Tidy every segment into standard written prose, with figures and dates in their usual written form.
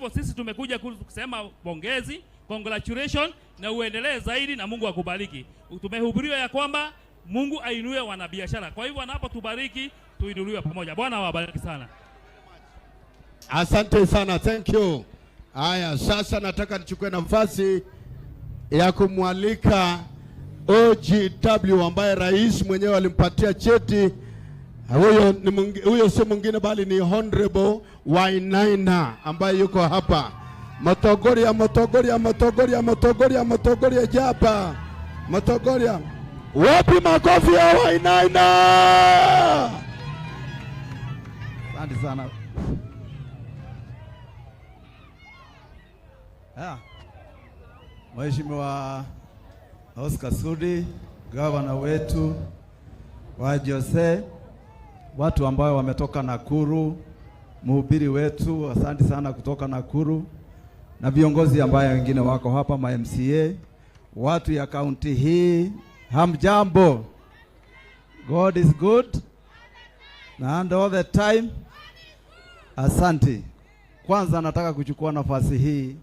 Sisi tumekuja kusema pongezi, congratulations, na uendelee zaidi na Mungu akubariki. Tumehubiriwa ya kwamba Mungu ainue wanabiashara. Kwa hivyo anapotubariki tuinuliwe pamoja. Bwana awabariki sana. Asante sana, thank you. Haya, sasa nataka nichukue nafasi ya kumwalika OGW ambaye rais mwenyewe alimpatia cheti. Huyo si mwingine bali ni Honorable Wainaina ambaye yuko hapa. Motogoria japa. Motogoria. Wapi makofi ya Wainaina? Asante sana. Mheshimiwa Oscar Sudi, gavana wetu wa Jose, watu ambao wametoka Nakuru, mhubiri wetu, asante sana kutoka Nakuru, na viongozi ambao wengine wako hapa, ma MCA, watu ya kaunti hii, hamjambo. God is good and all the time. Asante. Kwanza nataka kuchukua nafasi hii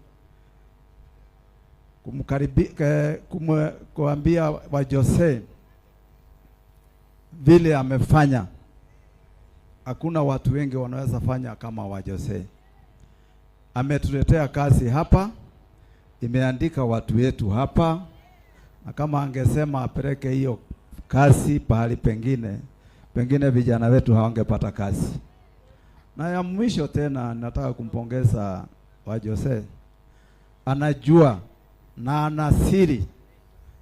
kuambia wa Jose vile amefanya. Hakuna watu wengi wanaweza fanya kama wa Jose. Ametuletea kazi hapa, imeandika watu wetu hapa, na kama angesema apeleke hiyo kazi pahali pengine vijana wetu hawangepata kazi. Na ya mwisho tena nataka kumpongeza wa Jose. Anajua na ana siri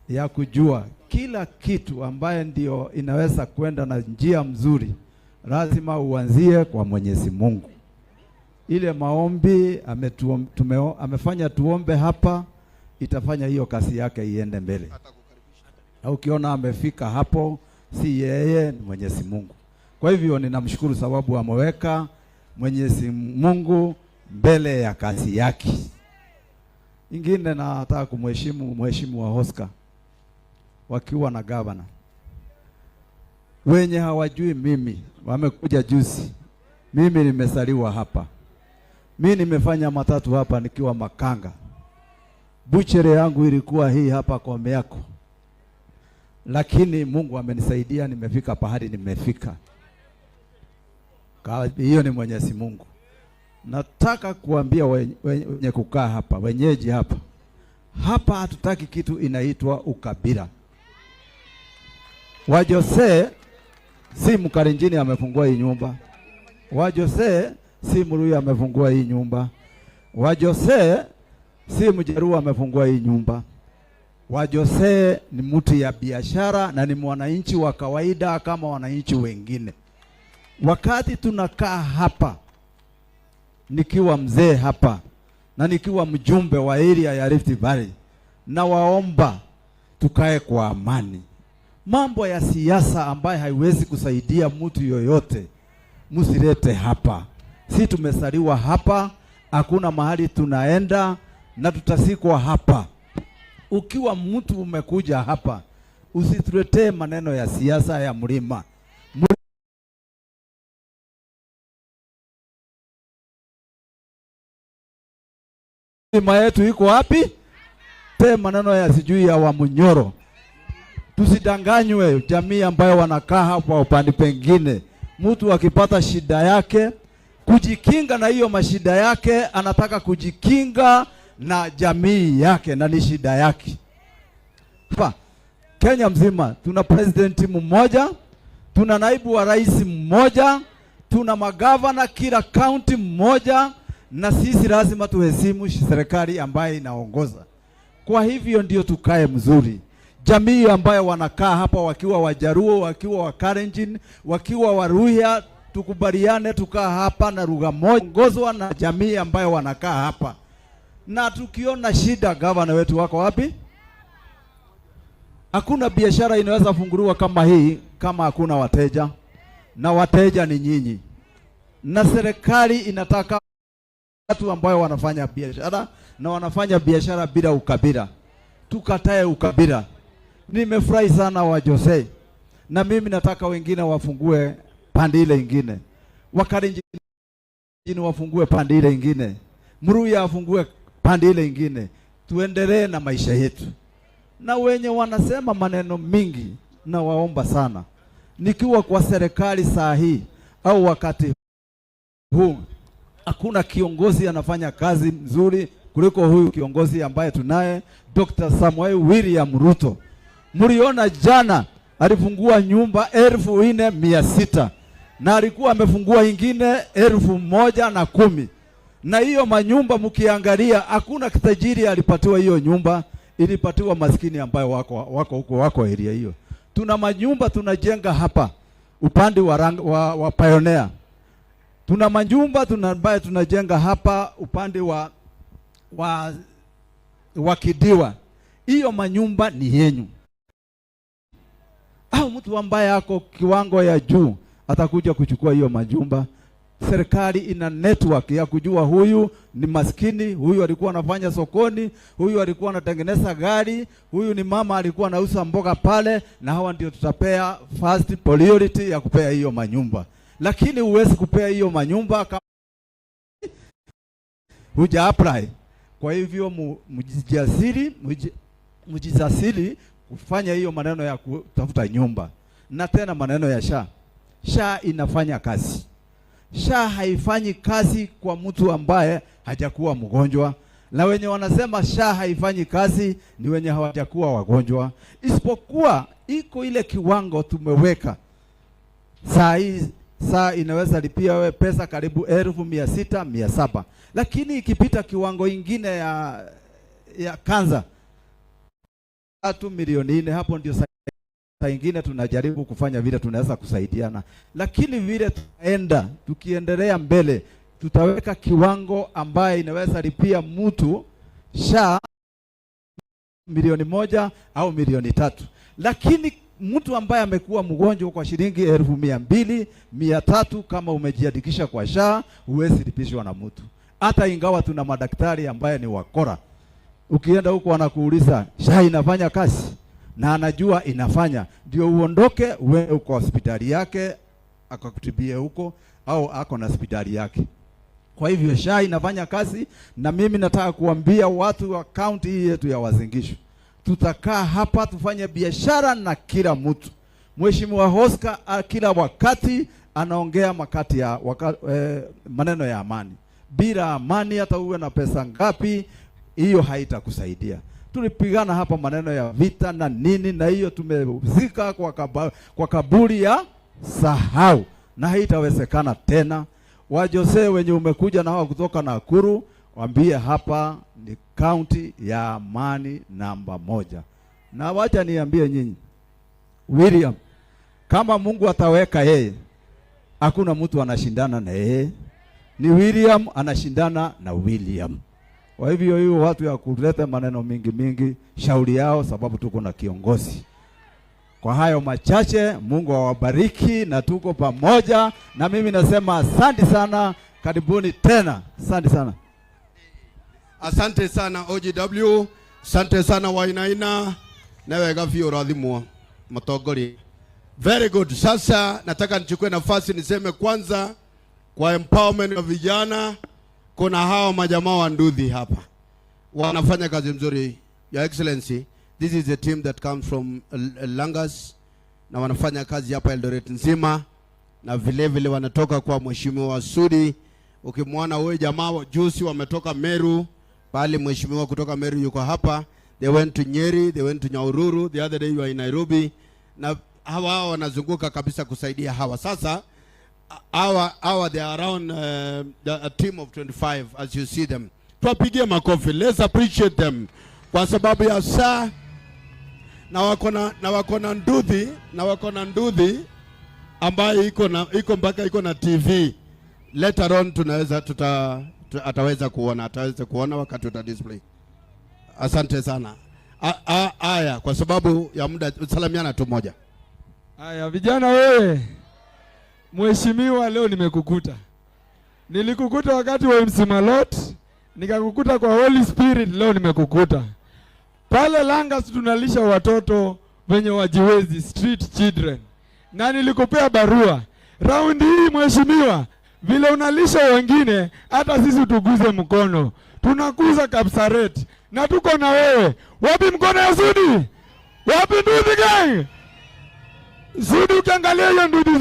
ya kujua kila kitu ambaye ndio inaweza kwenda na njia mzuri. Lazima uanzie kwa Mwenyezi Mungu. Ile maombi amefanya tuombe hapa, itafanya hiyo kazi yake iende mbele. Na ukiona amefika hapo, si yeye, ni Mwenyezi Mungu. Kwa hivyo ninamshukuru sababu ameweka Mwenyezi Mungu mbele ya kazi yake. Ingine nataka kumheshimu Mheshimiwa Oscar wakiwa na gavana. Wenye hawajui mimi, wamekuja juzi. Mimi nimesaliwa hapa. Mimi nimefanya matatu hapa nikiwa Makanga. Buchere yangu ilikuwa hii hapa kwa Meako. Lakini Mungu amenisaidia, nimefika pahali nimefika. Hiyo ni Mwenyezi Mungu. Nataka kuambia wenye kukaa hapa, wenyeji hapa. Hapa hatutaki kitu inaitwa ukabila. Wa Jose si Mkalenjini amefungua hii nyumba. Wa Jose si Mluhya amefungua hii nyumba. Wa Jose si Mjaruo amefungua hii nyumba. Wa Jose ni mtu ya biashara na ni mwananchi wa kawaida kama wananchi wengine. Wakati tunakaa hapa, nikiwa mzee hapa na nikiwa mjumbe wa area ya Rift Valley, na waomba tukae kwa amani. Mambo ya siasa ambaye haiwezi kusaidia mtu yoyote, msilete hapa. Si tumesaliwa hapa, hakuna mahali tunaenda na tutasikwa hapa. Ukiwa mtu umekuja hapa, usituletee maneno ya siasa ya mlima. Mlima yetu iko wapi? Te maneno ya sijui ya Wamunyoro. Tusidanganywe jamii ambayo wanakaa hapa upande pengine. Mtu akipata shida yake, kujikinga na hiyo mashida yake, anataka kujikinga na jamii yake na ni shida yake. Hapa Kenya mzima tuna president mmoja, tuna naibu wa rais mmoja, tuna magavana kila county mmoja, na sisi lazima tuheshimu serikali ambayo inaongoza. Kwa hivyo ndio tukae mzuri. Jamii ambayo wanakaa hapa wakiwa Wajaruo, wakiwa Wakalenjin, wakiwa Waluhya, tukubaliane tukaa hapa na lugha moja, ongozwa na jamii ambayo wanakaa hapa. Na tukiona shida, gavana wetu wako wapi? Hakuna biashara inaweza funguliwa kama hii kama hakuna wateja, na wateja ni nyinyi. Na serikali inataka watu ambao wanafanya biashara na wanafanya biashara bila ukabila. Tukatae ukabila. Nimefurahi sana wa Jose, na mimi nataka wengine wafungue pande ile nyingine. Wakalenjin wafungue pande ile nyingine. Mluya afungue pande ile ingine, tuendelee na maisha yetu. Na wenye wanasema maneno mingi, na waomba sana, nikiwa kwa serikali saa hii au wakati huu, hakuna kiongozi anafanya kazi nzuri kuliko huyu kiongozi ambaye tunaye, Dr. Samuel William Ruto. Mliona jana alifungua nyumba 4,600 na alikuwa amefungua ingine 1,110. Na hiyo manyumba mkiangalia, hakuna kitajiri alipatiwa hiyo nyumba, ilipatiwa maskini ambayo wako area hiyo. Tuna manyumba tunajenga hapa upande wa Pioneer. Tuna manyumba ambayo tunajenga hapa upande wa Kidiwa. Hiyo manyumba ni yenyu. Au mtu ambaye ako kiwango ya juu atakuja kuchukua hiyo manyumba. Serikali ina network ya kujua huyu ni maskini, huyu alikuwa anafanya sokoni, huyu alikuwa anatengeneza gari, huyu ni mama alikuwa anauza mboga pale, na hawa ndio tutapea first priority ya kupea hiyo manyumba. Lakini huwezi kupea hiyo manyumba kama huja apply. Kwa hivyo mjisasili kufanya hiyo maneno ya kutafuta nyumba. Na tena maneno ya SHA. SHA inafanya kazi. SHA haifanyi kazi kwa mtu ambaye hajakuwa mgonjwa. Na wenye wanasema SHA haifanyi kazi ni wenye hawajakuwa wagonjwa. Isipokuwa iko ile kiwango tumeweka. Saa inaweza lipia we pesa karibu 1,600, 700. Lakini ikipita kiwango ingine ya kanza 3 milioni 4, hapo ndio saa ingine tunajaribu kufanya vile tunaweza kusaidiana. Lakini vile tukiendelea mbele, tutaweka kiwango ambaye inaweza lipia mtu SHA milioni 1 au milioni 3. Lakini mtu ambaye amekuwa mgonjwa kwa shilingi 200,000, 300 kama umejiandikisha kwa SHA, huwezi lipishwa na mtu. Hata ingawa tuna madaktari ambaye ni wakora. Ukienda huko wanakuuliza, SHA inafanya kazi? Na anajua inafanya. Ndio uondoke uwe uko hospitali yake akakutibie huko, au ako na hospitali yake. Kwa hivyo SHA inafanya kazi. Na mimi nataka kuambia watu wa county hii yetu ya Uasin Gishu, tutakaa hapa tufanye biashara na kila mtu. Mheshimiwa Oscar kila wakati anaongea maneno ya amani. Bila amani hata uwe na pesa ngapi, hiyo haitakusaidia. Tulipigana hapa maneno ya vita na nini, na hiyo tumezika kwa kaburi ya sahau, na haitawezekana tena. Wajose wenye umekuja na hawa kutoka Nakuru, waambie hapa ni county ya amani namba 1. Na wacha niambie nyinyi, William, kama Mungu ataweka yeye, hakuna mtu anashindana na yeye. Ni William anashindana na William. Kwa hivyo hiyo watu ya kuleta maneno mingi shauri yao, sababu tuko na kiongozi. Kwa hayo machache, Mungu awabariki na tuko pamoja. Na mimi nasema asante sana, karibuni tena. Asante sana. Asante sana OGW, asante sana Wainaina, na wega vio radhimwa matogori. Very good. Sasa nataka nichukue nafasi niseme kwanza kwa empowerment wa vijana. Kuna hao majamaa wa Nduthi hapa wanafanya kazi nzuri. Your Excellency, this is a team that comes from Langas, na wanafanya kazi hapa Eldoret nzima, na vile wanatoka kwa Mheshimiwa Sudi. Ukimwona wewe jamaa juzi wametoka Meru, pale mheshimiwa kutoka Meru yuko hapa. They went to Nyeri, they went to Nyahururu, the other day you were in Nairobi. Na hawa wanazunguka kabisa kusaidia hawa. Sasa they are around a team of 25 as you see them. Tuwapigie makofi. Let's appreciate them kwa sababu ya saa na wako na Nduthi ambayo iko mpaka na TV. Later on ataweza kuona wakati uta display. Asante sana. Aya, kwa sababu ya muda salamiana tu moja. Aya, vijana wewe. Mheshimiwa, leo nimekukuta. Nilikukuta wakati wa MC Malot, nikakukuta kwa Holy Spirit, leo nimekukuta. Pale Langas tunalisha watoto wenye wajiwezi, street children. Na nilikupea barua. Raundi hii mheshimiwa, vile unalisha wengine, hata sisi tuguze mkono. Tunakuza Kapsaret na tuko na wewe. Wapi mkono ya Sudi? Wapi nduthi gang? Sudi, ukiangalia hiyo nduthi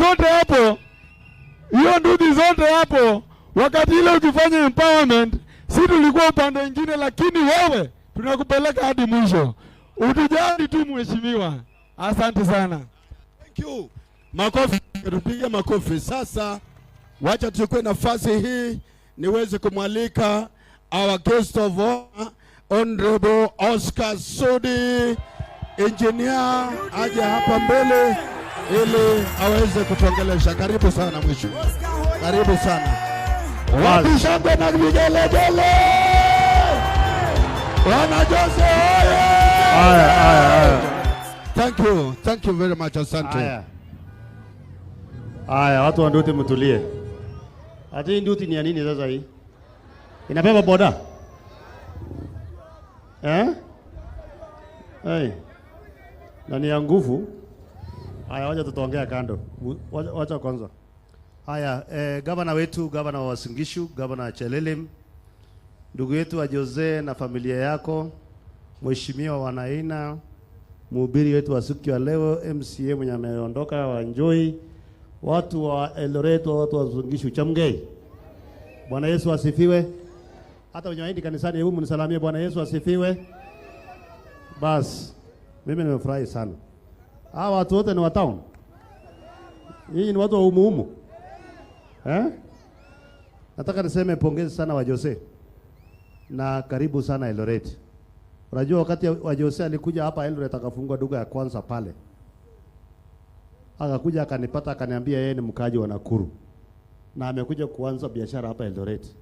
zote hapo, wakati ile ukifanya empowerment, sisi tulikuwa upande mwingine, lakini wewe tunakupeleka hadi mwisho. Utujali tu mheshimiwa. Asante sana. Thank you. Makofi, tupige makofi. Sasa wacha tuchukue nafasi hii niweze kumwalika our guest of honor, Honorable Oscar Sudi, engineer, aje hapa mbele ili aweze kutuongelesha. Karibu sana mheshimiwa. Karibu sana. Wapi shangwe na vigelegele? Bwana Jose oye! Haya. Thank you very much, asante. Haya, watu wa Nduthi mtulie. Ati Nduthi ni ya nini sasa hii? Inabeba boda? Hey. Na ni ya nguvu. Haya, wacha tutaongea kando. Wacha kwanza. Haya, gavana wetu, gavana wa Uasin Gishu, gavana Chelelim, ndugu yetu wa Jose na familia yako, mheshimiwa Wanaina, mhubiri wetu wa siku ya leo, MCA mwenye ameondoka wa Njoi, watu wa Eldoret, watu wa Uasin Gishu, Chamgei. Bwana Yesu asifiwe. Hata wenye waindi kanisani, hebu mnisalamie Bwana Yesu asifiwe. Bas, mimi nimefurahi sana. Hawa watu wote ni wa town. Hii ni watu wa umuhumu. Nataka niseme pongezi sana wa Jose. Na karibu sana Eldoret. Unajua wakati wa Jose alikuja hapa Eldoret akafungua duka ya kwanza pale. Akakuja akanipata akaniambia yeye ni mkaji wa Nakuru. Na amekuja kuanza biashara hapa Eldoret.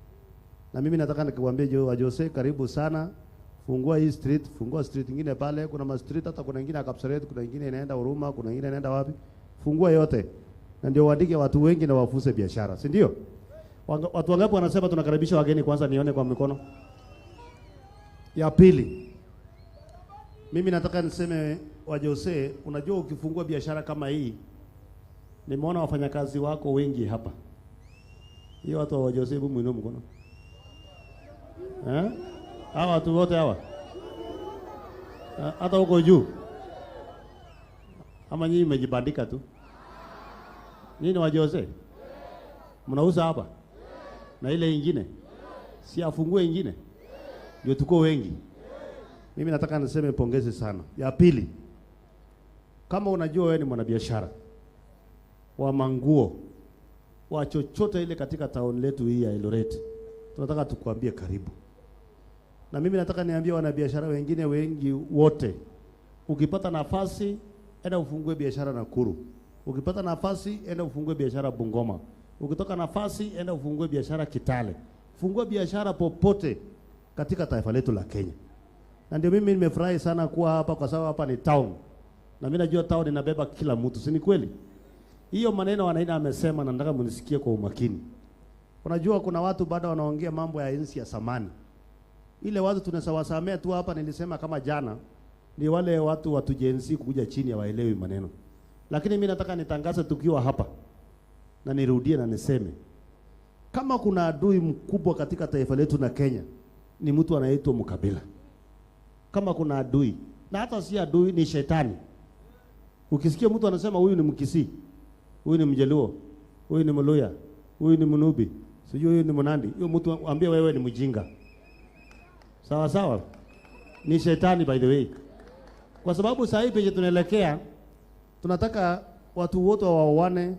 Na mimi nataka nikwambie wa Jose, karibu sana. Fungua hii street, fungua street nyingine pale, kuna ma street hata kuna nyingine ya Kapsaret, kuna nyingine inaenda Huruma, kuna nyingine inaenda wapi? Fungua yote. Na ndio waandike watu wengi na wafuse biashara, si ndio? Watu wangapi wanasema tunakaribisha wageni kwanza nione kwa mikono? Ya pili. Mimi nataka niseme wa Jose, unajua ukifungua biashara kama hii, nimeona wafanyakazi wako wengi hapa. Hiyo watu wa Jose, hebu muinue mkono. Hawa watu wote hawa. Hata huko juu. Ama nyinyi mmejibandika tu. Nini wa Jose? Mnauza hapa? Na ile ingine? Si afungue ingine? Ndio tuko wengi. Mimi nataka niseme pongezi sana. Ya pili. Kama unajua wewe ni mwanabiashara wa manguo, wa chochote ile katika town letu hii ya Eldoret, tunataka tukuambie karibu. Na mimi nataka niambie wanabiashara wengine wengi wote, ukipata nafasi enda ufungue biashara Nakuru. Ukipata nafasi enda ufungue biashara Bungoma. Ukitoka nafasi enda ufungue biashara Kitale. Fungua biashara popote katika taifa letu la Kenya. Na ndio mimi nimefurahi sana kuwa hapa kwa sababu hapa ni town. Na mimi najua town inabeba kila mtu, si ni kweli? Hiyo maneno Wanaina amesema na nataka mnisikie kwa umakini. Unajua kuna watu bado wanaongea mambo ya enzi ya zamani. Ile watu tunasawasamea tu hapa, nilisema kama jana, ni wale watu watu jensi kuja chini ya waelewi maneno. Lakini mimi nataka nitangaze tukiwa hapa na nirudie na niseme, kama kuna adui mkubwa katika taifa letu na Kenya, ni mtu anaitwa mkabila. Kama kuna adui, na hata si adui, ni shetani. Ukisikia mtu anasema huyu ni Mkisii, huyu ni Mjaluo, huyu ni Mluya, huyu ni Mnubi, sijui huyu ni Mnandi, huyo mtu ambie wewe ni mjinga. Sawa sawa? Ni shetani by the way. Kwa sababu sasa hivi tunaelekea, tunataka watu wote waoane,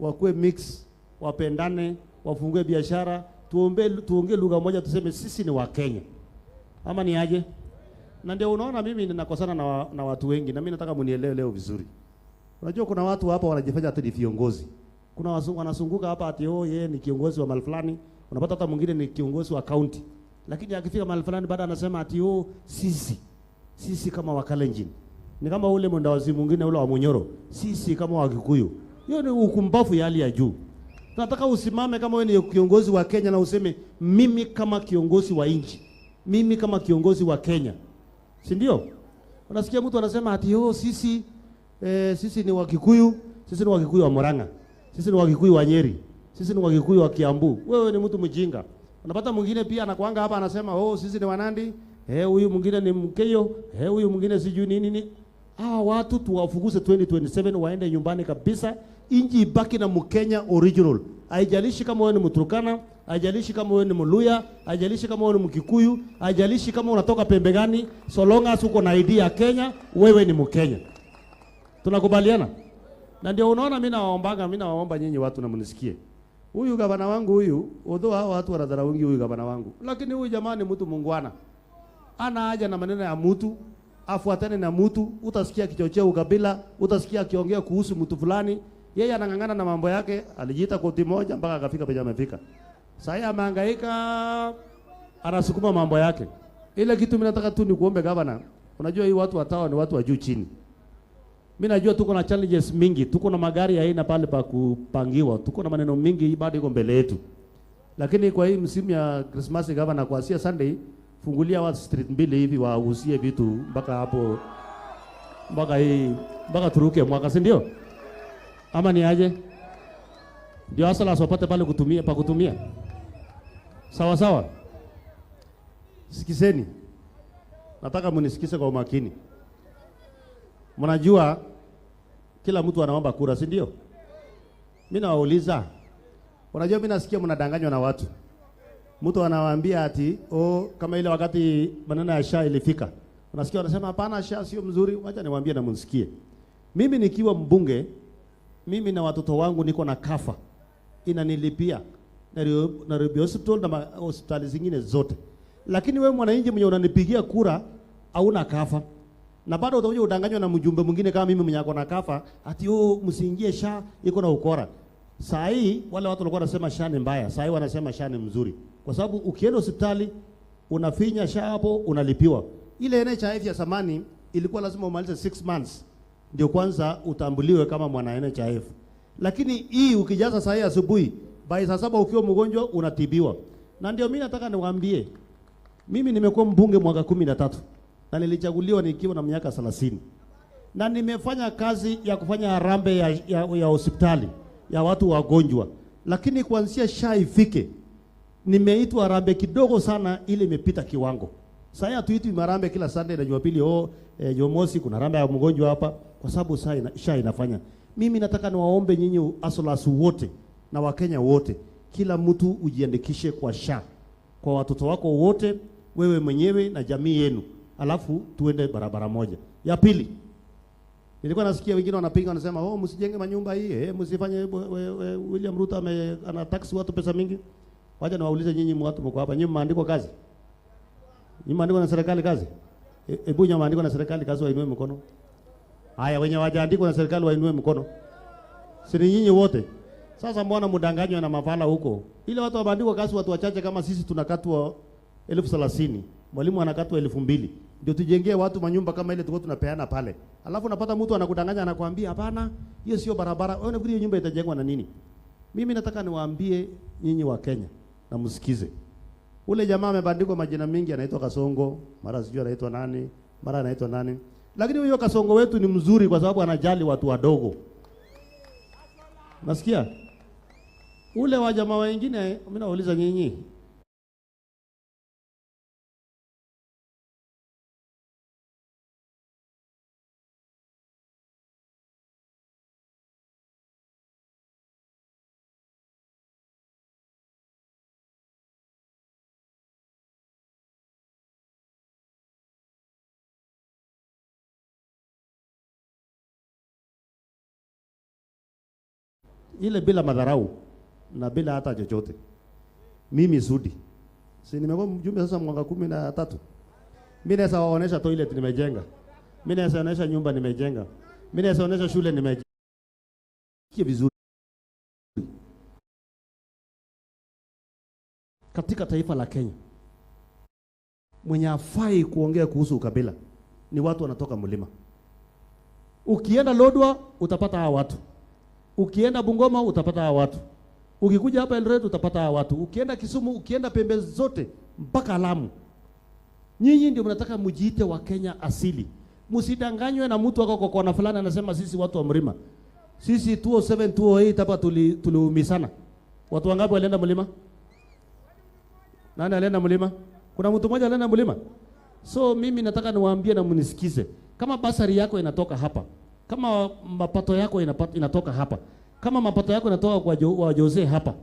wakuwe mix, wapendane, wafungue biashara, tuongee lugha moja, tuseme sisi ni wa Kenya. Ama ni aje? Na ndio unaona mimi ninakosana na watu wengi, na mimi nataka munielewe leo vizuri. Unajua kuna watu hapa wanajifanya ati ni viongozi. Kuna wanasunguka hapa ati yeye ni kiongozi wa mahali fulani, unapata hata mwingine ni kiongozi wa county. Lakini akifika mahali fulani baada anasema ati sisi kama Wakalenjin. Ni kama ule mwendawazimu mwingine ule wa Munyoro. Sisi kama Wakikuyu. Hiyo ni ukumbafu ya hali ya juu. Tunataka usimame kama wewe ni kiongozi wa Kenya na useme mimi kama kiongozi wa nchi. Mimi kama kiongozi wa Kenya. Si ndio? Unasikia mtu anasema ati sisi ni Wakikuyu, sisi ni Wakikuyu wa Murang'a. Sisi ni Wakikuyu wa Nyeri. Sisi ni Wakikuyu wa Kiambu. Wewe ni mtu mjinga. Unapata mwingine pia anakuanga hapa anasema, "Oh, sisi ni Wanandi." Huyu mwingine ni Mkeyo. Huyu mwingine sijui nini. Hawa watu tuwafukuze 2027 waende nyumbani kabisa. Inji ibaki na Mkenya original. Haijalishi kama wewe ni Mturkana, haijalishi kama wewe ni Mluya, haijalishi kama wewe ni Mkikuyu, haijalishi kama unatoka pembe gani, so long as uko na ID ya Kenya, wewe ni Mkenya. Tunakubaliana? Na ndio unaona mimi nawaomba nyinyi watu na mnisikie. Huyu gavana wangu huyu, although hao watu wanadharau huyu gavana wangu, lakini huyu jamani mtu mungwana. Ana haja na maneno ya mtu, afuatane na mtu, utasikia kichochea ukabila, utasikia akiongea kuhusu mtu fulani. Yeye anang'ang'ana na mambo yake, alijiita koti moja mpaka akafika penye amefika. Sasa amehangaika, anasukuma mambo yake. Ile kitu mimi nataka tu ni kuombe gavana. Unajua hii watu watao ni watu wa juu chini. Mimi najua tuko na challenges mingi, tuko na magari haina pale pa kupangiwa, tuko na maneno mingi bado iko mbele yetu. Lakini kwa hii msimu ya Christmas gavana, kwa sia Sunday, fungulia watu street mbili hivi wauzie vitu mpaka hapo, mpaka turuke mwaka, si ndio? Ama ni aje? Ndio asala asopate pale kutumia. Sawa sawa. Sikizeni. Nataka mnisikize kwa umakini. Mnajua kila mtu anaomba kura, si ndio? Mimi nawauliza. Unajua mimi nasikia mnadanganywa na watu. Mtu anawaambia ati kama ile wakati maneno ya SHA ilifika. Unasikia wanasema hapana, SHA sio mzuri. Wacha niwaambie na mnisikie. Mimi nikiwa mbunge, mimi na watoto wangu niko na kafa. Inanilipia Nairobi Hospital na hospitali zingine zote. Lakini wewe mwananchi mwenye unanipigia kura hauna kafa. Na bado utakuja udanganywa na mjumbe mwingine kama mimi mwenye ako na kafa ati msiingie SHA iko na ukora. Saa hii wale watu walikuwa wanasema SHA ni mbaya, saa hii wanasema SHA ni mzuri. Kwa sababu ukienda hospitali unafinya SHA hapo unalipiwa. Ile NHIF ya zamani ilikuwa lazima umalize 6 months ndio kwanza utambuliwe kama mwana NHIF. Lakini hii ukijaza saa hii asubuhi, by saa 7 ukiwa mgonjwa unatibiwa. Na ndio mimi nataka niwaambie, mimi nimekuwa mbunge mwaka 13 na nilichaguliwa nikiwa na miaka 30. Na nimefanya kazi ya kufanya harambee ya hospitali ya watu wagonjwa. Lakini kuanzia SHA ifike, nimeitwa harambee kidogo sana ili imepita kiwango. Sasa hatuitwi harambee kila Sunday na Jumapili Jumamosi kuna harambee ya mgonjwa hapa kwa sababu SHA inafanya. Mimi nataka niwaombe nyinyi asolasu wote na Wakenya wote, kila mtu ujiandikishe kwa SHA. Kwa watoto wako wote, wewe mwenyewe na jamii yenu. Alafu tuende barabara moja. Ya pili, nilikuwa nasikia wengine wanapinga wanasema, msijenge manyumba hii, msifanye William Ruto ana tax watu pesa mingi. Wacha niwaulize nyinyi watu mko hapa, nyinyi mmeandikwa kazi? Nyinyi mmeandikwa na serikali kazi? Hebu nyinyi mmeandikwa na serikali kazi wainue mkono. Haya, wenye hawajaandikwa na serikali wainue mkono. Si nyinyi wote. Sasa mbona mdanganywa na mafala huko? Ile watu wameandikwa kazi watu wachache kama sisi tunakatwa 30,000. Mwalimu anakatwa 2,000. Ndio tujengee watu manyumba kama ile tulikuwa tunapeana pale. Alafu unapata mtu anakudanganya anakuambia hapana, hiyo sio barabara. Wewe unafikiri hiyo nyumba itajengwa na nini? Mimi nataka niwaambie nyinyi wa Kenya na msikize. Ule jamaa amebandikwa majina mingi, anaitwa Kasongo, mara sijui anaitwa nani, mara anaitwa nani. Lakini huyo Kasongo wetu ni mzuri kwa sababu anajali watu wadogo. Nasikia? Ule wa jamaa wengine mimi nauliza nyinyi. Ile bila madharau na bila hata chochote. Mimi Sudi. Si nimekuwa mjumbe sasa mwaka 13. Mimi naweza waonesha toilet nimejenga. Mimi naweza waonesha nyumba nimejenga. Mimi naweza waonesha shule nimejenga. Vizuri. Katika taifa la Kenya, mwenye afai kuongea kuhusu ukabila ni watu wanatoka mlima. Ukienda Lodwar utapata hawa watu. Ukienda Bungoma utapata hawa watu. Ukikuja hapa Eldoret utapata hawa watu. Ukienda Kisumu, ukienda pembe zote mpaka Lamu. Nyinyi ndio mnataka mujiite wa Kenya asili. Msidanganywe na mtu wako kwa kona fulani anasema sisi watu wa mlima. Sisi 207 208 hapa tuliumisana. Watu wangapi walienda mlima? Nani alienda mlima? Kuna mtu mmoja alienda mlima? So mimi nataka niwaambie na mnisikize. Kama basari yako inatoka hapa, kama mapato yako inatoka hapa, kama mapato yako inatoka kwa Jose hapa,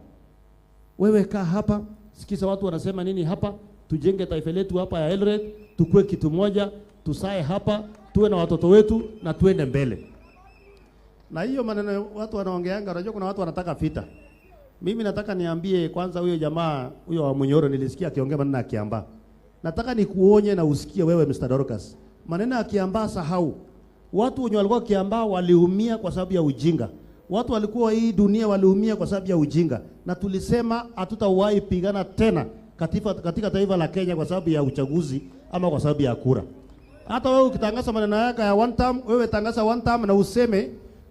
wewe kaa hapa, sikiza watu wanasema nini hapa, tujenge taifa letu hapa ya Eldoret, tukue kitu moja, tusae hapa, tuwe na watoto wetu na tuende mbele. Na hiyo maneno watu wanaongeanga, unajua kuna watu wanataka vita. Mimi nataka niambie kwanza huyo jamaa, huyo wa Munyoro nilisikia akiongea maneno ya Kiambaa. Nataka nikuonye na usikie wewe Mr. Dorcas. Maneno ya Kiambaa sahau. Watu wenye walikuwa Kiambaa waliumia kwa sababu ya ujinga. Watu walikuwa hii dunia waliumia kwa sababu ya ujinga. Na tulisema hatutawahi pigana tena katika taifa la Kenya kwa sababu ya uchaguzi ama kwa sababu ya kura. Hata wewe ukitangaza maneno yako ya one term, wewe tangaza one term na useme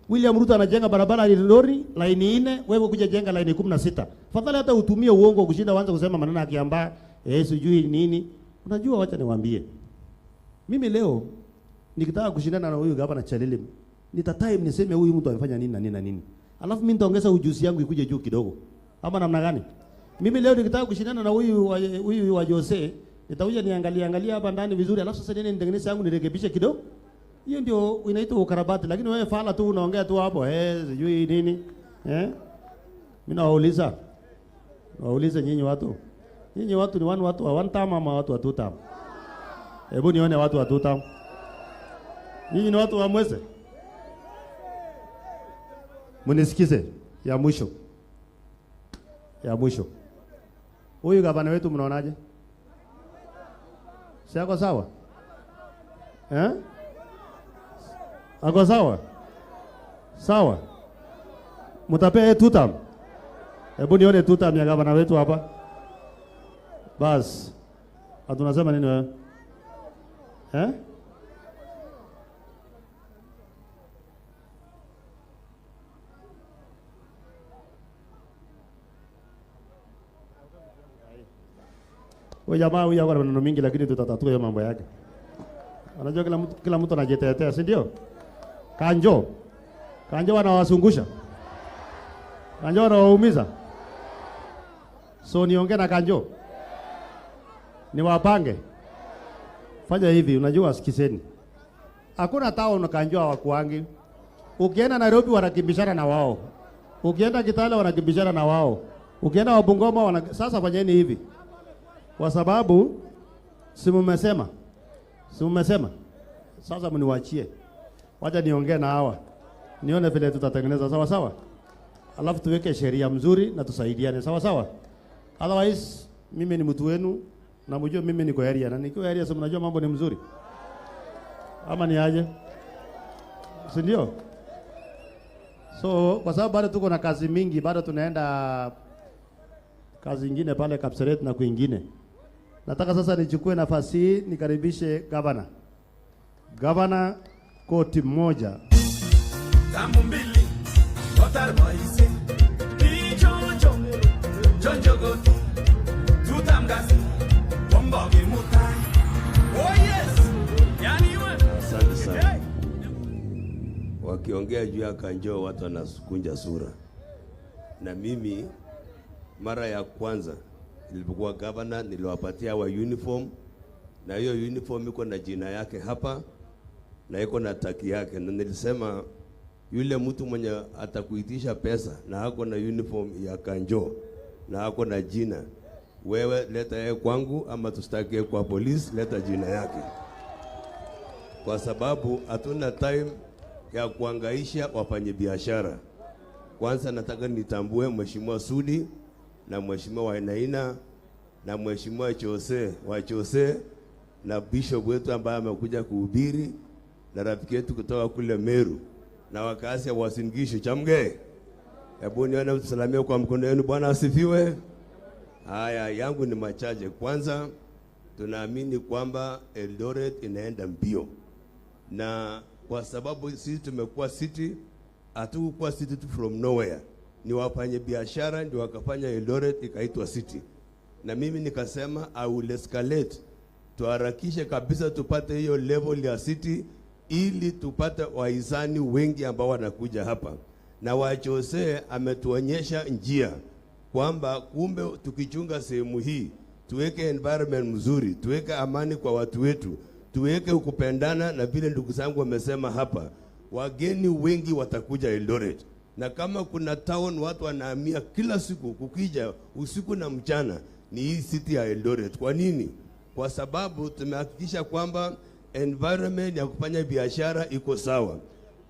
William Ruto anajenga barabara ya lori laini 4, wewe kuja jenga laini 16. Fadhali hata utumie uongo kushinda uanze kusema maneno ya Kiambaa, sijui nini. Unajua, wacha niwaambie. Mimi leo nikitaka kushindana na huyu gavana Chalili, time niseme huyu mtu amefanya nini na nini na nini. Alafu mimi nitaongeza ujuzi yangu ikuje juu kidogo. Ama namna gani? Mimi leo nikitaka kushindana na huyu wa Jose, nitakuja niangalia hapa ndani vizuri, alafu sasa nini nitengeneze yangu nirekebishe kidogo. Hiyo ndio inaitwa ukarabati, lakini wewe fala tu unaongea tu hapo, sijui nini. Mimi nawauliza nyinyi watu. Nyinyi watu ni watu wa one term ama watu wa two term? Hebu nione watu wa two term. Nyinyi ni watu wa mweze? Mnisikize ya mwisho. Ya mwisho. Huyu gavana wetu mnaonaje? Si ako sawa? Ako sawa? Sawa. Mutapea two term. Hebu nione two term ya gavana wetu hapa. Bas. Atunasema nini wewe? Huyu jamaa huyu ako na maneno mingi, lakini tutatatua hiyo mambo yake. Anajua kila mtu anajitetea, si ndio? Kanjo wanawazungusha. Kanjo wanawaumiza. So niongee na Kanjo. Niwapange. Fanya hivi, unajua sikizeni. Hakuna town Kanjo hawakuangi. Ukienda Nairobi wanakimbishana na wao. Ukienda Kitale wanakimbishana na wao. Ukienda Wabungoma sasa fanyeni hivi. Kwa sababu si mmesema. Sasa mniwaachie. Wacha niongee na hawa. Nione vile tutatengeneza sawa sawa. Alafu tuweke sheria mzuri na tusaidiane sawa sawa. Otherwise mimi ni mtu wenu na mjue mimi niko area na niko area, so mnajua mambo ni mzuri. Ama ni aje? Si ndio? So kwa sababu bado tuko na kazi mingi, bado tunaenda kazi nyingine pale Kapseret na kwingine. Nataka sasa nichukue nafasi hii nikaribishe gavana. Gavana koti moja. Tamu mbili, watar maisi, bichocho, jonjogoto, tutamgazi, wambogi mutai. Oh yes, yani wewe. Asante sana. Wakiongea juu ya Kanjo watu wanakunja sura. Na mimi mara ya kwanza nilipokuwa governor niliwapatia wa uniform, na hiyo uniform iko na jina yake hapa na iko na taki yake, na nilisema yule mtu mwenye atakuitisha pesa na hako na uniform ya Kanjo na hako na jina, wewe leta yeye kwangu, ama tustaki kwa polisi, leta jina yake, kwa sababu hatuna time ya kuangaisha wafanyabiashara. Kwanza nataka nitambue Mheshimiwa Sudi na Mheshimiwa Wainaina na Mheshimiwa Chose na bishop wetu ambaye amekuja kuhubiri na rafiki yetu kutoka kule Meru na wakazi wa Uasin Gishu. Chamge, hebu nione msalimie kwa mkono wenu. Bwana asifiwe. Haya, yangu ni machache. Kwanza, tunaamini kwamba Eldoret inaenda mbio, na kwa sababu sisi tumekuwa city, hatukuwa city from nowhere. Ni wafanye biashara ndio wakafanya Eldoret ikaitwa city. Na mimi nikasema I will escalate, tuharakishe kabisa tupate hiyo level ya city, ili tupate wahisani wengi ambao wanakuja hapa. Na Wachose ametuonyesha njia. kwamba kumbe tukichunga sehemu hii, tuweke environment mzuri, tuweke amani kwa watu wetu, tuweke kupendana, na vile ndugu zangu wamesema hapa, wageni wengi watakuja Eldoret. Na kama kuna town watu wanahamia kila siku kukija usiku na mchana, ni hii city ya Eldoret. Kwa nini? Kwa sababu tumehakikisha kwamba environment ya kufanya biashara iko sawa.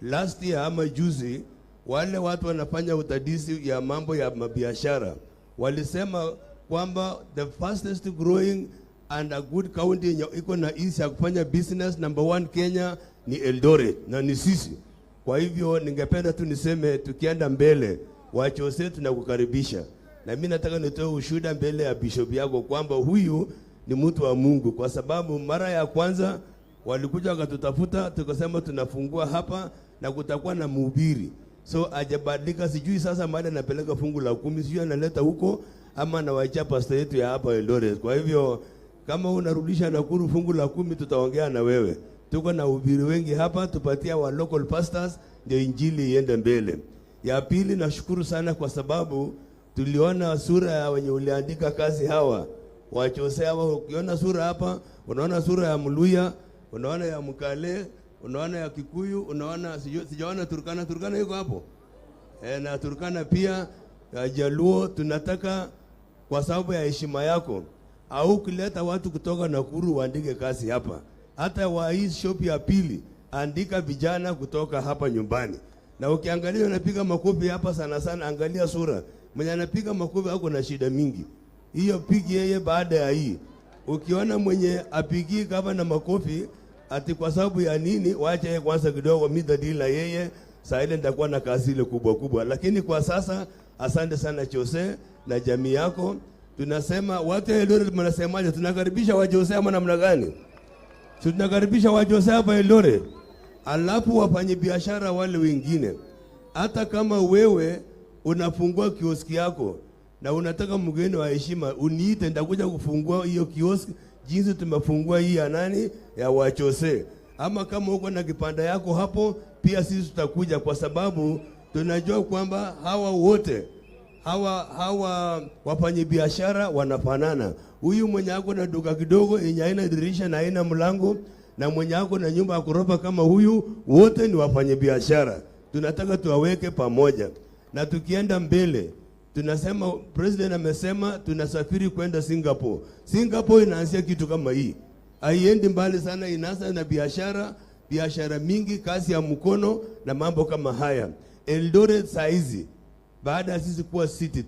Last year ama juzi, wale watu wanafanya utadisi ya mambo ya mabiashara walisema kwamba the fastest growing and a good county iko na ease ya kufanya business number 1 Kenya ni Eldoret, na ni sisi. Kwa hivyo ningependa tu niseme, tukienda mbele, Wachose tunakukaribisha. Na mimi nataka nitoe ushuhuda mbele ya bishop yako kwamba huyu ni mtu wa Mungu, kwa sababu mara ya kwanza walikuja wakatutafuta, tukasema tunafungua hapa na kutakuwa na mhubiri. So ajabadilika, sijui sasa mahali anapeleka fungu la 10, sijui analeta huko ama anawaachia pastor yetu ya hapa Eldoret. Kwa hivyo kama unarudisha Nakuru fungu la 10, tutaongea na wewe. Tuko na ubiri wengi hapa, tupatia wa local pastors ndio injili iende mbele. Ya pili, nashukuru sana kwa sababu tuliona sura ya wenye uliandika kazi hawa Wachose hawa. Ukiona sura hapa, unaona sura ya Mluya, unaona ya Mkale, unaona ya Kikuyu, unaona sijaona Turkana yuko hapo. Na Turkana pia ya Jaluo. Tunataka kwa sababu ya heshima yako au kuleta watu kutoka Nakuru waandike kazi hapa. Hata wa hii shop ya pili, andika vijana kutoka hapa nyumbani. Na ukiangalia unapiga makofi hapa sana sana, angalia sura. Mwenye anapiga makofi hako na shida mingi. Hiyo pigi yeye baada ya hii. Ukiona mwenye apigi kama na makofi ati kwa sababu ya nini, waache yeye kwanza kidogo, midadili na yeye. Saa ile nitakuwa na kazi ile kubwa. Lakini kwa sasa asante sana Chose na jamii yako. Tunasema watu wa Eldoret mnasemaje? Tunakaribisha Wachose ama namna gani? Tunakaribisha Wachose hapa Eldoret. Alafu wafanye biashara wale wengine. Hata kama wewe unafungua kioski yako na unataka mgeni wa heshima, uniite, nitakuja kufungua hiyo kioski jinsi tumefungua hii ya nani, ya Wachose. Ama kama uko na kipanda yako hapo, pia sisi tutakuja, kwa sababu tunajua kwamba hawa wote hawa wafanye biashara wanafanana. Huyu mwenye ako na duka kidogo yenye haina dirisha na haina mlango, na mwenye ako na nyumba ya ghorofa kama huyu, wote ni wafanye biashara. Tunataka tuwaweke pamoja. Na tukienda mbele, tunasema president amesema tunasafiri kwenda Singapore. Singapore inaanzia kitu kama hii. Haiendi mbali sana, inaanza na biashara mingi, kazi ya mkono na mambo kama haya. Eldoret saizi, baada ya sisi kuwa city,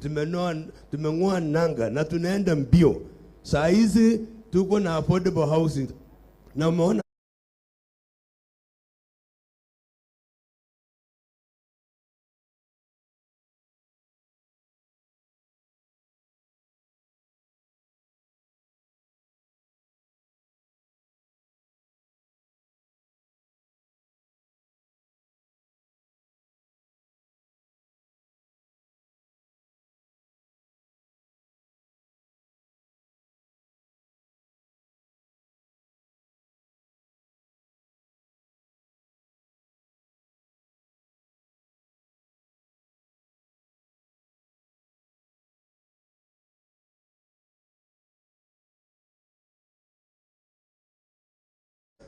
tumeng'oa nanga na tunaenda mbio. Saizi tuko na affordable housing. Na umeona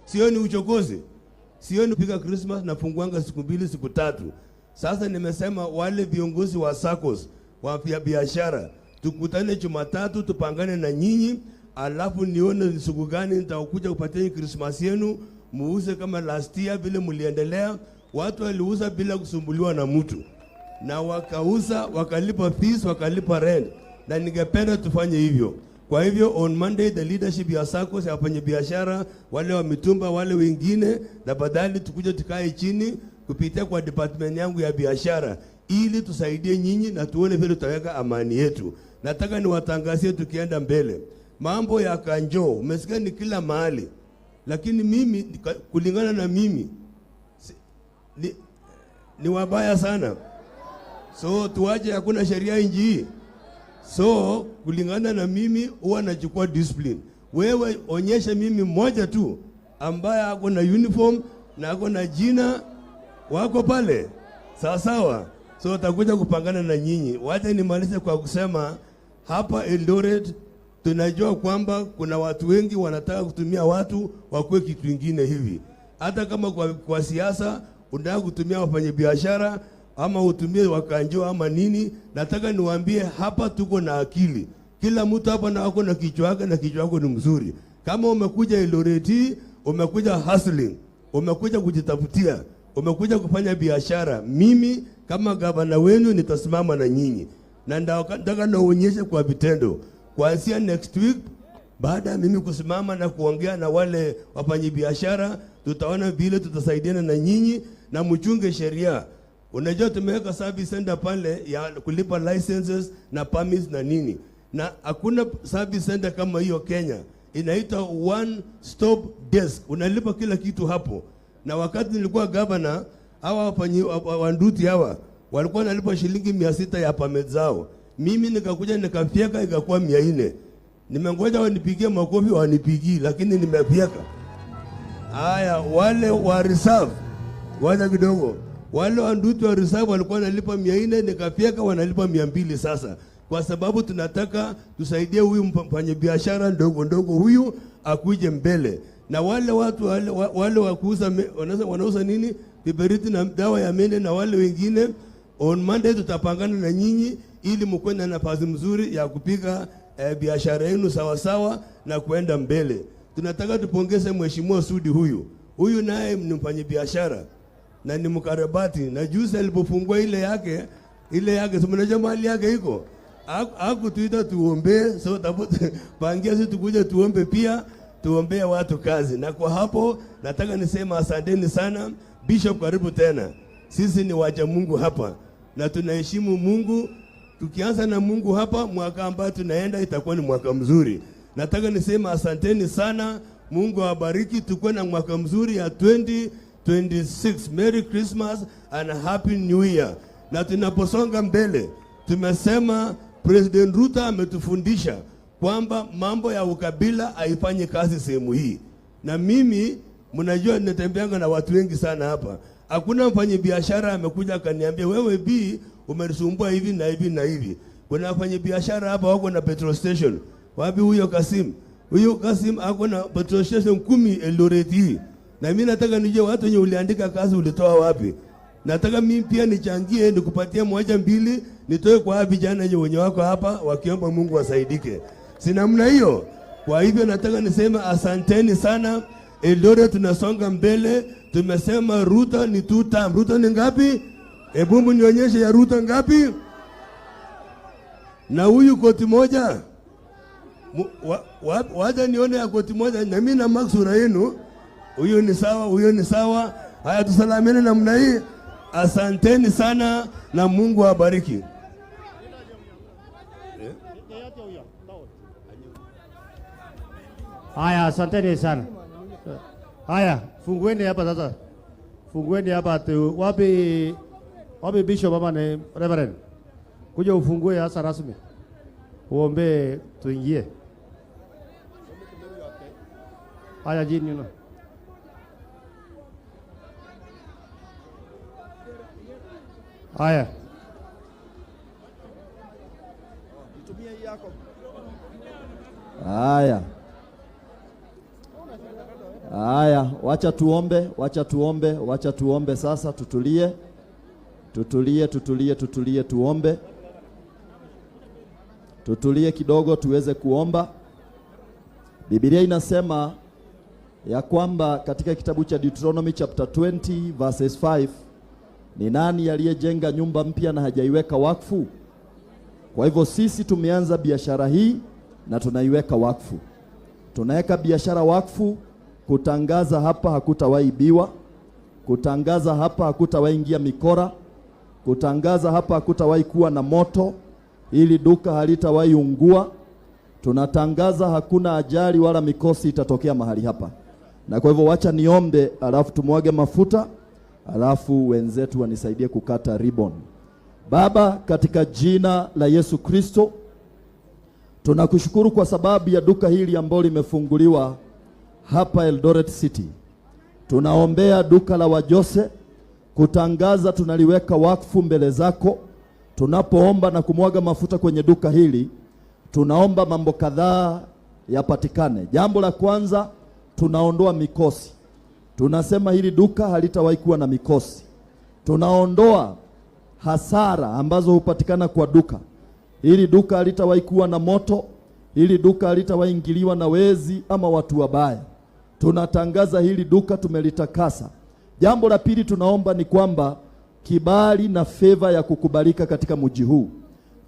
sioni uchokozi, sioni piga Christmas na funguanga siku 2 siku 3. Sasa nimesema wale viongozi wa SACCOS, wa biashara, tukutane Jumatatu tupangane na nyinyi, alafu nione siku gani nitakuja kupatia Christmas yenu, muuze kama last year vile mliendelea. Watu waliuza bila kusumbuliwa na mtu, na wakauza, wakalipa fees, wakalipa rent, na ningependa tufanye hivyo. Kwa hivyo on Monday the leadership ya SACCOS, wafanye biashara, wale wa mitumba, wale wengine, na badali tukuje tukae chini kupitia kwa department yangu ya biashara, ili tusaidie nyinyi na tuone vile tutaweka amani yetu. Nataka niwatangazie tukienda mbele, mambo ya kanjo umesikia ni kila mahali, lakini mimi kulingana na mimi ni wabaya sana. So tuache, hakuna sheria nchi hii. So kulingana na mimi huwa nachukua discipline. Wewe onyesha mimi mmoja tu ambaye ako na uniform na ako na jina wako pale. Sawa sawa. so utakuja kupangana na nyinyi. Wacha nimalize kwa kusema hapa Eldoret tunajua kwamba kuna watu wengi wanataka kutumia watu wakuwe kitu kingine hivi. Hata kama kwa siasa unataka kutumia wafanyabiashara ama utumie wakanjo ama nini, nataka niwaambie hapa tuko na akili. Kila mtu hapa na wako na kichwa yake na kichwa yako ni mzuri. Kama umekuja Eldoret, umekuja hustling, umekuja kujitafutia, umekuja kufanya biashara, mimi kama gavana wenu nitasimama na nyinyi. Na nataka naonyeshe kwa vitendo. Kuanzia next week, baada ya mimi kusimama na kuongea na wale wafanyabiashara, tutaona vile tutasaidiana na nyinyi na mchunge sheria. Unajua tumeweka service center pale ya kulipa licenses na permits na nini. Na hakuna service center kama hiyo Kenya. Inaitwa one stop desk. Unalipa kila kitu hapo. Na wakati nilikuwa governor, hawa wanduti hawa walikuwa nalipa shilingi 600 ya permit zao. Mimi nikakuja nikafyeka ikakuwa 400. Nimengoja wanipigie makofi wanipigii, lakini nimefyeka. Haya, wale wa reserve wacha kidogo. Wale wanduti wa reserve walikuwa nalipa 400, nikafyeka wanalipa 200 sasa. Kwa sababu tunataka tusaidie huyu mfanyabiashara ndogo ndogo huyu akuje mbele. Na wale watu wale wakuuza wanauza nini? Kiberiti na dawa ya mende na wale wengine, on Monday tutapangana na nyinyi ili mkuwe na nafasi mzuri ya kupiga biashara yenu sawa sawa na kuenda mbele. Tunataka tupongeze Mheshimiwa Sudi huyu. Huyu naye ni mfanyabiashara na ni mkarabati, na juzi alipofungua ile yake mnajua mali yake iko. Hakutuita tuombe, so pangia sisi tukuje tuombe pia, tuombee watu kazi. Na kwa hapo nataka nisema asanteni sana. Bishop, karibu tena. Sisi ni wacha Mungu hapa na tunaheshimu Mungu. Tukianza na Mungu hapa, mwaka ambao tunaenda itakuwa ni mwaka mzuri. Nataka nisema asanteni sana. Mungu awabariki, tukue na mwaka mzuri ya 2026. Merry Christmas and Happy New Year. Na tunaposonga mbele, tumesema President Ruto ametufundisha kwamba mambo ya ukabila haifanyi kazi sehemu hii. Na mimi mnajua nitembeanga na watu wengi sana hapa. Hakuna mfanyabiashara amekuja akaniambia wewe B umenisumbua hivi na hivi na hivi. Kuna wafanyabiashara hapa wako na petrol station. Wapi huyo Kasim? Huyo Kasim ako na petrol station 10 Eldoret hii. Na mimi nataka nijue watu wenye uliandika kazi ulitoa wapi. Nataka mimi pia nichangie nikupatie 1 2 nitoe kwa vijana wenye wako hapa wakiomba Mungu asaidike. Si namna hiyo. Kwa hivyo nataka niseme asanteni sana. Eldoret tunasonga mbele. Tumesema Ruto ni 2 term. Ruto ni ngapi? Hebu nionyeshe ya Ruto ngapi? Na huyu koti moja. Wacha nione ya koti moja na mimi na Max sura yenu. Huyo ni sawa, huyo ni sawa. Haya tusalamiane namna hii. Asanteni sana na Mungu awabariki. Haya, asanteni sana. Haya, fungueni hapa sasa. Fungueni hapa tu. Wapi bishop hapa ni reverend. Kuja ufungue hasa rasmi. Uombe tuingie. Haya jini no. Haya. Haya, wacha tuombe sasa, tutulie, tuombe. Tutulie kidogo tuweze kuomba. Biblia inasema ya kwamba katika kitabu cha Deuteronomy chapter 20 verses 5, ni nani aliyejenga nyumba mpya na hajaiweka wakfu? Kwa hivyo sisi tumeanza biashara hii na tunaiweka wakfu. Tunaweka biashara wakfu kutangaza hapa hakutawaibiwa, kutangaza hapa hakutawaingia mikora, kutangaza hapa hakutawahi kuwa na moto, ili duka halitawahi ungua. Tunatangaza hakuna ajali wala mikosi itatokea mahali hapa. Na kwa hivyo wacha niombe, alafu tumwage mafuta, alafu wenzetu wanisaidie kukata ribbon. Baba, katika jina la Yesu Kristo, tunakushukuru kwa sababu ya duka hili ambalo limefunguliwa hapa Eldoret City. Tunaombea duka la Wajose, kutangaza tunaliweka wakfu mbele zako. Tunapoomba na kumwaga mafuta kwenye duka hili, tunaomba mambo kadhaa yapatikane. Jambo la kwanza, tunaondoa mikosi. Tunasema hili duka halitawahi kuwa na mikosi. Tunaondoa hasara ambazo hupatikana kwa duka. Hili duka halitawahi kuwa na moto. Hili duka halitawahi ingiliwa na wezi ama watu wabaya. Tunatangaza hili duka tumelitakasa. Jambo la pili tunaomba ni kwamba kibali na favor ya kukubalika katika mji huu.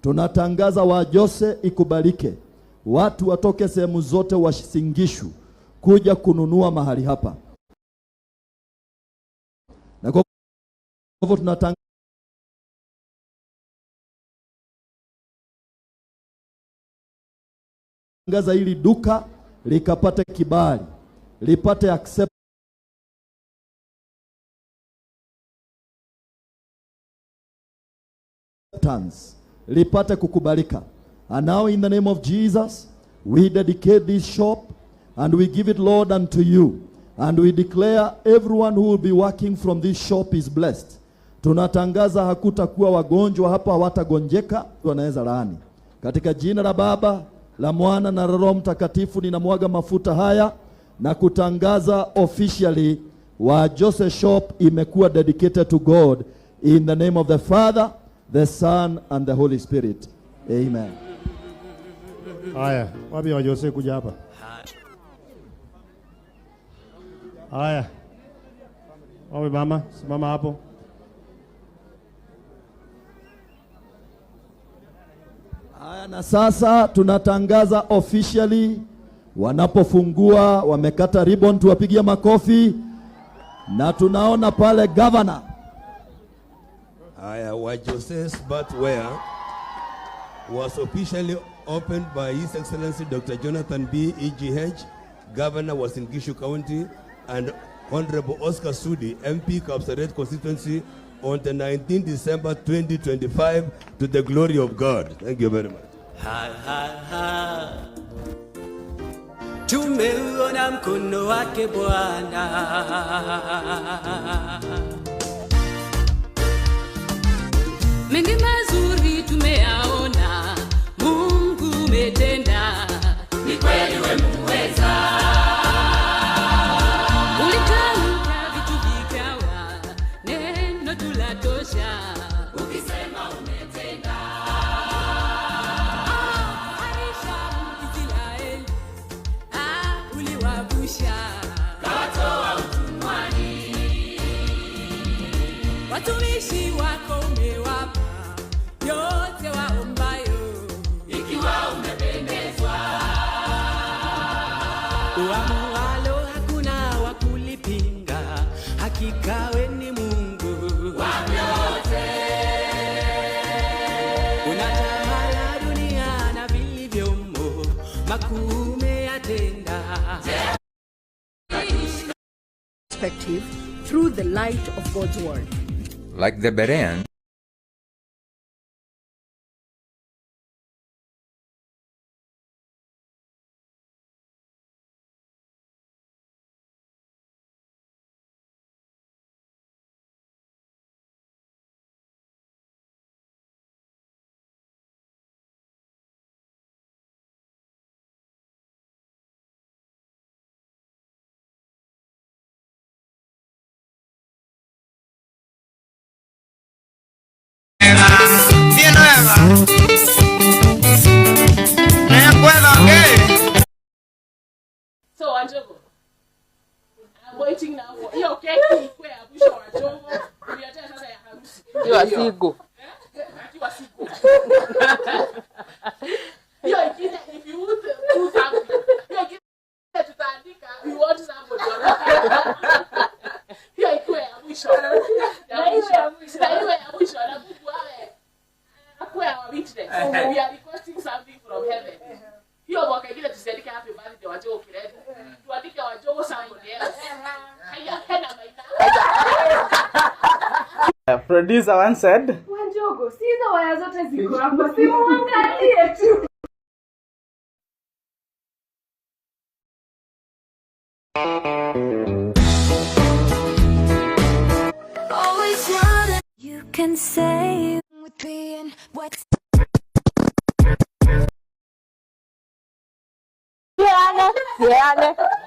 Tunatangaza Wajose ikubalike. Watu watoke sehemu zote Wasingishu kuja kununua mahali hapa. Na kwa hivyo tunatangaza hili duka likapate kibali, lipate acceptance, lipate kukubalika. And now in the name of Jesus, we dedicate this shop and we give it, Lord, unto you. And we declare everyone who will be working from this shop is blessed. Tunatangaza hakutakuwa wagonjwa hapa, hawatagonjeka, wanaweza laani. Katika jina la Baba, la Mwana na Roho Mtakatifu ninamwaga mafuta haya na kutangaza officially Wajose shop imekuwa dedicated to God in the name of the Father, the Son and the Holy Spirit. Amen. Haya, wapi Wajose kuja hapa? Haya. Wapi mama? Simama hapo. Haya, na sasa tunatangaza officially wanapofungua, wamekata ribbon, tuwapigie makofi. Na tunaona pale governor. Haya, Wajose Sportswear was officially opened by His Excellency Dr. Jonathan B. EGH, Governor Uasin Gishu County, and Honorable Oscar Sudi, MP Kapseret constituency, on the 19th December 2025, to the glory of God. Thank you very much. Ha, ha, ha. Tumeuona mkono wake Bwana. Mengi mazuri tumeyaona, Mungu umetenda, ni kweli wewe muweza. Ulitamka vitu vikawa, neno tulatosha, ukisema umetenda. Aisha Israeli, uliwavusha, kawatoa utumwani. Watumishi wako umewapa yote waombayo, ikiwa umependezwa. Uamualo hakuna wa kulipinga, hakika wewe ni Mungu wa vyote. Unatawala dunia na vilivyomo, makuu umeyatenda. Perspective through the light of God's word. Like the Berean, So Wanjogo, I'm waiting now for hiyo keki kwa mwisho wa Wanjogo. Uliacha sasa ya harusi. Hiyo asigo. Hiyo asigo. Hiyo ikija if you want to do something. Hiyo ikija tutaandika we want somebody. Hiyo ikuwe ya mwisho. Hiyo ya mwisho na Mungu awe akue our witness. We are requesting something from heaven. Hiyo mwaka ingine tusiandike happy birthday Wanjogo Kiredi. Tuandike Wanjogo somebody else. Haya hena maina. Producer once said, Wanjogo, si hizo waya zote ziko hapa. Si muangalie tu. Always can say with being what's Siane,